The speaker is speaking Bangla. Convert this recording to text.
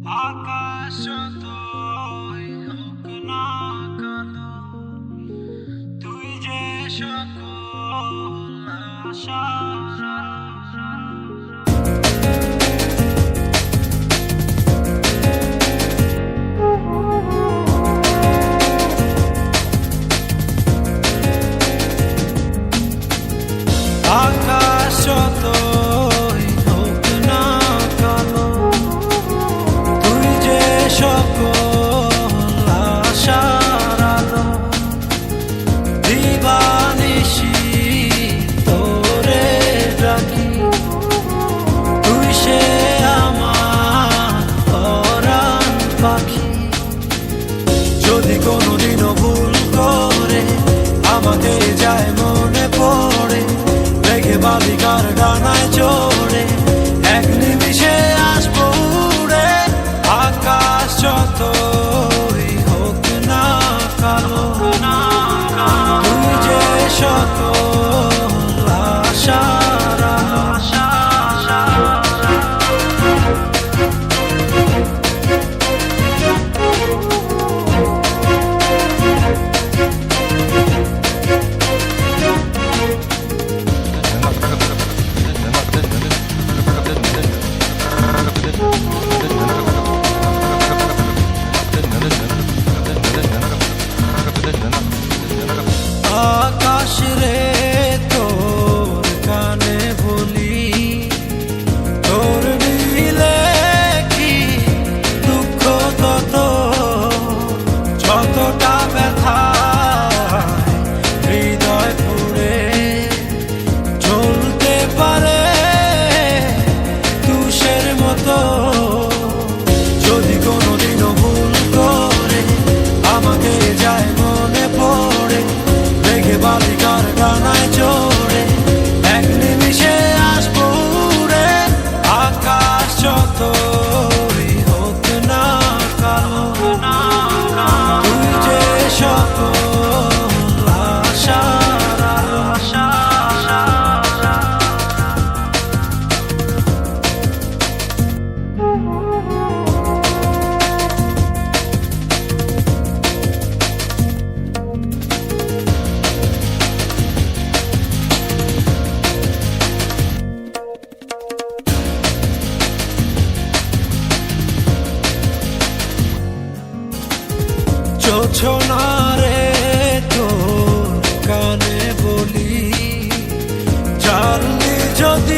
আকাশ যতই হোক না কেন, তুই যে সকল আশার আকাশ যতই হোক না কেন, তুই যে সকল আশার আলো। দিবানিশি তোরে ডাকি, তুই সে আমার পরাণ পাখি। যদি কোনোদিনও ভুল করে আমাকে যায় মনে পড়ে, রেখে বালিকার ডানায় চড়ে এক নিমিষে আসবো উড়ে। আকাশ যতই হোক না কালো, তুই যে সকল আশার আশা। আকাশ রে তোর কানে বলি, তোর দিলে কি দুঃখ তত, যতটা ব্যথা হৃদয় পুড়ে চলতে পারে তুষের মতো। যদি কোনোদিনও ভুল করে আমাকে যায় মনে পড়ে, রেখে বালিকার ডানায় চড়ে এক নিমিষে আসবো উড়ে। আকাশ যতই হোক না কালো, তুই যে সকল আশার আশা। জোছনা রে তোর কানে বলি, জানলি যদি